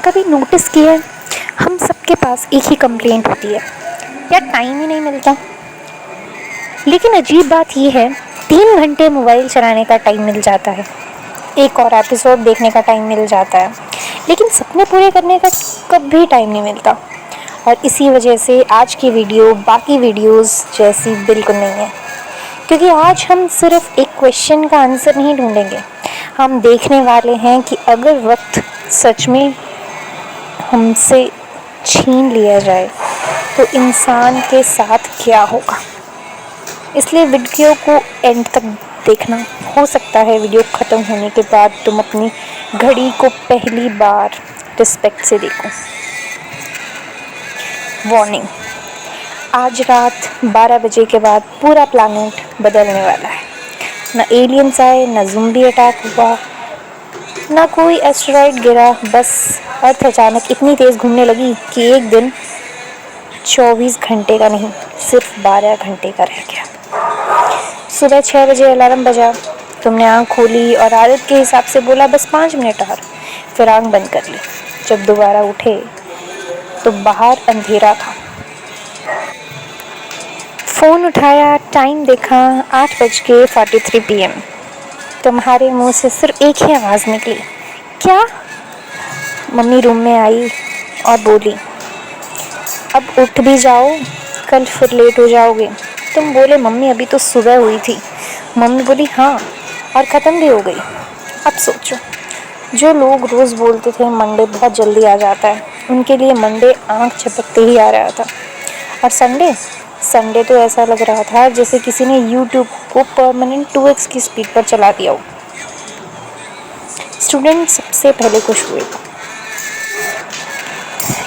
कभी नोटिस किया है, हम सबके पास एक ही कंप्लेंट होती है, यार टाइम ही नहीं मिलता। लेकिन अजीब बात यह है, 3 घंटे मोबाइल चलाने का टाइम मिल जाता है, एक और एपिसोड देखने का टाइम मिल जाता है, लेकिन सपने पूरे करने का कभी टाइम नहीं मिलता। और इसी वजह से आज की वीडियो बाकी वीडियोस जैसी बिल्कुल नहीं है, क्योंकि आज हम सिर्फ एक क्वेश्चन का आंसर नहीं ढूंढेंगे, हम देखने वाले हैं कि अगर वक्त सच में हमसे छीन लिया जाए तो इंसान के साथ क्या होगा। इसलिए वीडियो को एंड तक देखना। हो सकता है वीडियो ख़त्म होने के बाद तुम अपनी घड़ी को पहली बार रिस्पेक्ट से देखो। वार्निंग, आज रात 12 बजे के बाद पूरा प्लैनेट बदलने वाला है। ना एलियंस आए, ना ज़ुम्बी अटैक हुआ, ना कोई एस्टेरॉयड गिरा, बस अर्थ अचानक इतनी तेज़ घूमने लगी कि एक दिन 24 घंटे का नहीं, सिर्फ 12 घंटे का रह गया। सुबह 6 बजे अलार्म बजा, तुमने आँख खोली और आदत के हिसाब से बोला बस 5 मिनट और, फिर आँख बंद कर ली। जब दोबारा उठे तो बाहर अंधेरा था। फ़ोन उठाया, टाइम देखा, 8:43 PM। तुम्हारे मुंह से सिर्फ एक ही आवाज़ निकली, क्या? मम्मी रूम में आई और बोली, अब उठ भी जाओ, कल फिर लेट हो जाओगे। तुम बोले मम्मी अभी तो सुबह हुई थी। मम्मी बोली हाँ, और ख़त्म भी हो गई। अब सोचो, जो लोग रोज़ बोलते थे मंडे बहुत जल्दी आ जाता है, उनके लिए मंडे आँख झपकते ही आ रहा था। और संडे तो ऐसा लग रहा था जैसे किसी ने यूट्यूब को परमानेंट 2x की स्पीड पर चला दिया हो। स्टूडेंट सबसे पहले खुश हुए।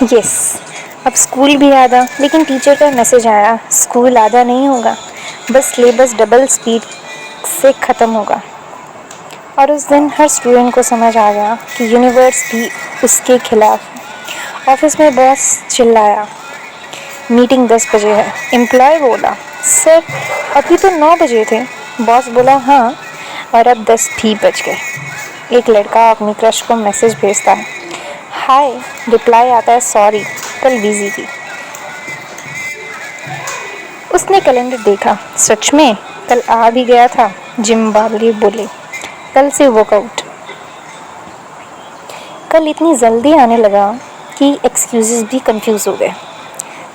यस, अब स्कूल भी आधा, लेकिन टीचर का मैसेज आया, स्कूल आधा नहीं होगा, बस सिलेबस डबल स्पीड से ख़त्म होगा। और उस दिन हर स्टूडेंट को समझ आ गया कि यूनिवर्स भी उसके खिलाफ। ऑफिस में बॉस चिल्लाया, मीटिंग 10 बजे है। एम्प्लॉय बोला, सर अभी तो 9 बजे थे। बॉस बोला हाँ, और अब 10 भी बज गए। एक लड़का अपनी क्रश को मैसेज भेजता है, हाय, रिप्लाई आता है सॉरी कल बिजी थी। उसने कैलेंडर देखा, सच में कल आ भी गया था। जिम वाले बोले कल से वर्कआउट। कल इतनी जल्दी आने लगा कि एक्सक्यूजेस भी कंफ्यूज हो गए।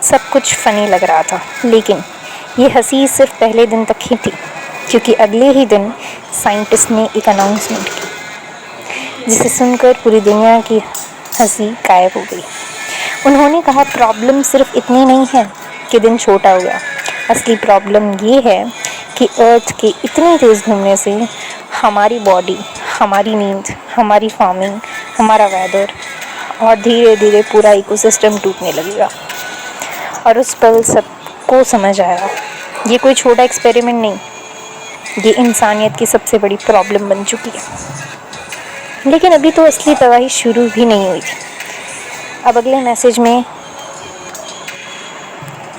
सब कुछ फ़नी लग रहा था, लेकिन ये हंसी सिर्फ पहले दिन तक ही थी, क्योंकि अगले ही दिन साइंटिस्ट ने एक अनाउंसमेंट की, जिसे सुनकर पूरी दुनिया की हंसी गायब हो गई। उन्होंने कहा प्रॉब्लम सिर्फ इतनी नहीं है कि दिन छोटा हो गया, असली प्रॉब्लम ये है कि अर्थ के इतनी तेज़ घूमने से हमारी बॉडी, हमारी नींद, हमारी फार्मिंग, हमारा वेदर और धीरे धीरे पूरा इकोसिस्टम टूटने लगेगा। और उस पल सबको समझ आया, ये कोई छोटा एक्सपेरिमेंट नहीं, ये इंसानियत की सबसे बड़ी प्रॉब्लम बन चुकी है। लेकिन अभी तो असली तबाही शुरू भी नहीं हुई थी। अब अगले मैसेज में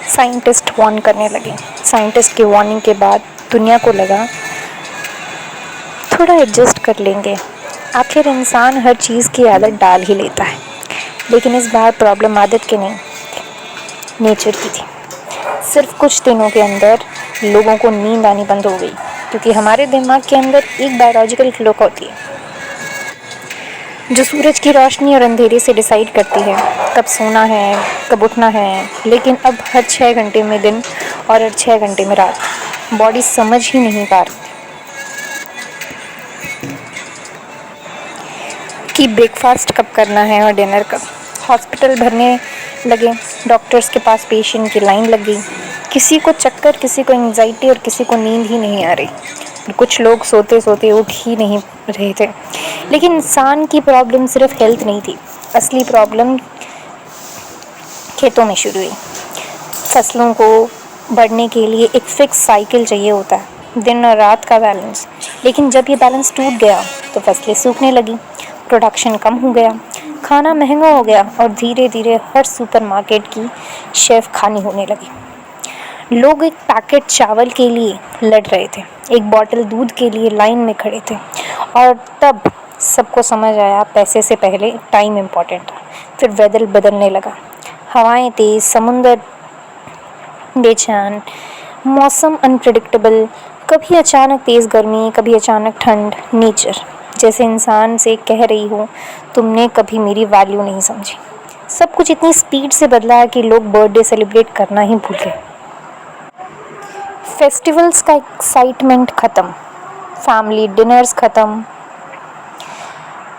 साइंटिस्ट वार्न करने लगे। साइंटिस्ट की वार्निंग के बाद दुनिया को लगा थोड़ा एडजस्ट कर लेंगे, आखिर इंसान हर चीज़ की आदत डाल ही लेता है। लेकिन इस बार प्रॉब्लम आदत की नहीं, नेचर की थी। सिर्फ कुछ दिनों के अंदर लोगों को नींद आनी बंद हो गई, क्योंकि हमारे दिमाग के अंदर एक बायोलॉजिकल क्लॉक होती है जो सूरज की रोशनी और अंधेरे से डिसाइड करती है कब सोना है, कब उठना है। लेकिन अब हर 6 घंटे में दिन और हर 6 घंटे में रात। बॉडी समझ ही नहीं पा रही कि ब्रेकफास्ट कब करना है और डिनर कब। हॉस्पिटल भरने लगे, डॉक्टर्स के पास पेशेंट की लाइन लग गई। किसी को चक्कर, किसी को एंजाइटी और किसी को नींद ही नहीं आ रही। कुछ लोग सोते सोते उठ ही नहीं रहे थे। लेकिन इंसान की प्रॉब्लम सिर्फ हेल्थ नहीं थी, असली प्रॉब्लम खेतों में शुरू हुई। फसलों को बढ़ने के लिए एक फिक्स साइकिल चाहिए होता है, दिन और रात का बैलेंस। लेकिन जब ये बैलेंस टूट गया तो फसलें सूखने लगी, प्रोडक्शन कम हो गया, खाना महंगा हो गया और धीरे धीरे हर सुपरमार्केट की शेफ खानी होने लगी। लोग एक पैकेट चावल के लिए लड़ रहे थे, एक बॉटल दूध के लिए लाइन में खड़े थे, और तब सबको समझ आया पैसे से पहले टाइम इम्पोर्टेंट था। फिर वेदर बदलने लगा, हवाएं तेज, समुंदर बेचैन, मौसम अनप्रिडिक्टेबल, कभी अचानक तेज़ गर्मी, कभी अचानक ठंड। नेचर जैसे इंसान से कह रही हो, तुमने कभी मेरी वैल्यू नहीं समझी। सब कुछ इतनी स्पीड से बदला है कि लोग बर्थडे सेलिब्रेट करना ही भूल गए। फेस्टिवल्स का एक्साइटमेंट ख़त्म, फैमिली डिनर्स ख़त्म,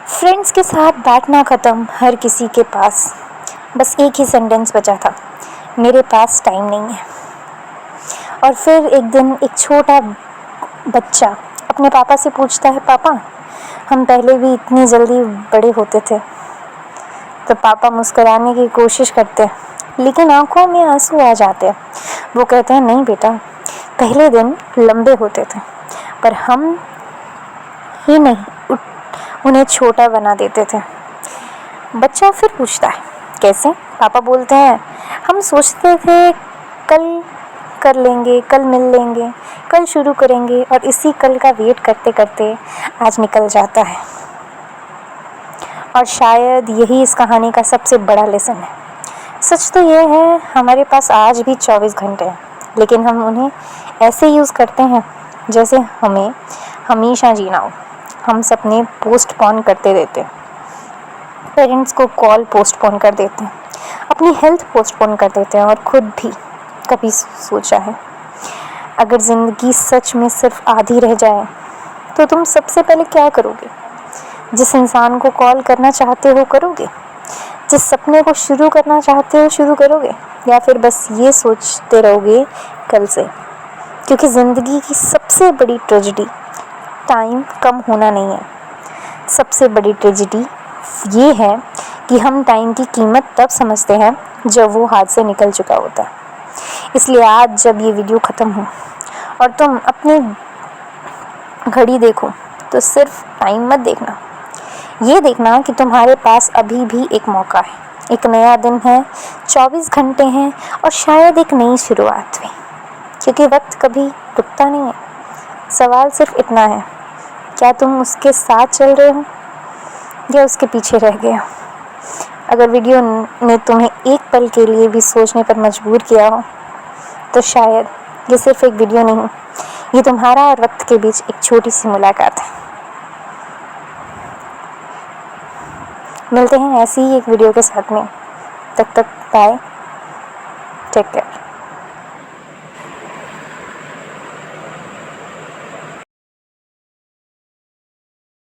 फ्रेंड्स के साथ बैठना ख़त्म। हर किसी के पास बस एक ही सेंटेंस बचा था, मेरे पास टाइम नहीं है। और फिर एक दिन एक छोटा बच्चा अपने पापा से पूछता है, पापा हम पहले भी इतनी जल्दी बड़े होते थे। तो पापा मुस्कुराने की कोशिश करते हैं, लेकिन आंखों में आंसू आ जाते हैं। वो कहते हैं, नहीं बेटा, पहले दिन लंबे होते थे, पर हम ही नहीं उन्हें छोटा बना देते थे। बच्चा फिर पूछता है, कैसे? पापा बोलते हैं, हम सोचते थे कल कर लेंगे, कल मिल लेंगे, कल शुरू करेंगे, और इसी कल का वेट करते करते आज निकल जाता है। और शायद यही इस कहानी का सबसे बड़ा लेसन है। सच तो ये है, हमारे पास आज भी 24 घंटे हैं, लेकिन हम उन्हें ऐसे यूज़ करते हैं जैसे हमें हमेशा जीना हो। हम सपने पोस्टपोन करते रहते हैं, पेरेंट्स को कॉल पोस्टपोन कर देते हैं, अपनी हेल्थ पोस्टपोन कर देते हैं, और खुद भी कभी सोचा है अगर ज़िंदगी सच में सिर्फ आधी रह जाए तो तुम सबसे पहले क्या करोगे? जिस इंसान को कॉल करना चाहते हो करोगे? जिस सपने को शुरू करना चाहते हो शुरू करोगे? या फिर बस ये सोचते रहोगे कल से? क्योंकि ज़िंदगी की सबसे बड़ी ट्रेजेडी टाइम कम होना नहीं है, सबसे बड़ी ट्रेजेडी ये है कि हम टाइम की कीमत तब समझते हैं जब वो हाथ से निकल चुका होता है। इसलिए आज जब ये वीडियो ख़त्म हो और तुम अपनी घड़ी देखो, तो सिर्फ टाइम मत देखना, ये देखना कि तुम्हारे पास अभी भी एक मौका है, एक नया दिन है, 24 घंटे हैं, और शायद एक नई शुरुआत भी। क्योंकि वक्त कभी रुकता नहीं है। सवाल सिर्फ इतना है, क्या तुम उसके साथ चल रहे हो या उसके पीछे रह गए हो? अगर वीडियो ने तुम्हें एक पल के लिए भी सोचने पर मजबूर किया हो, तो शायद ये सिर्फ एक वीडियो नहीं, ये तुम्हारा और वक्त के बीच एक छोटी सी मुलाकात है। मिलते हैं ऐसी ही एक वीडियो के साथ में, तब तक बाय, टेक केयर।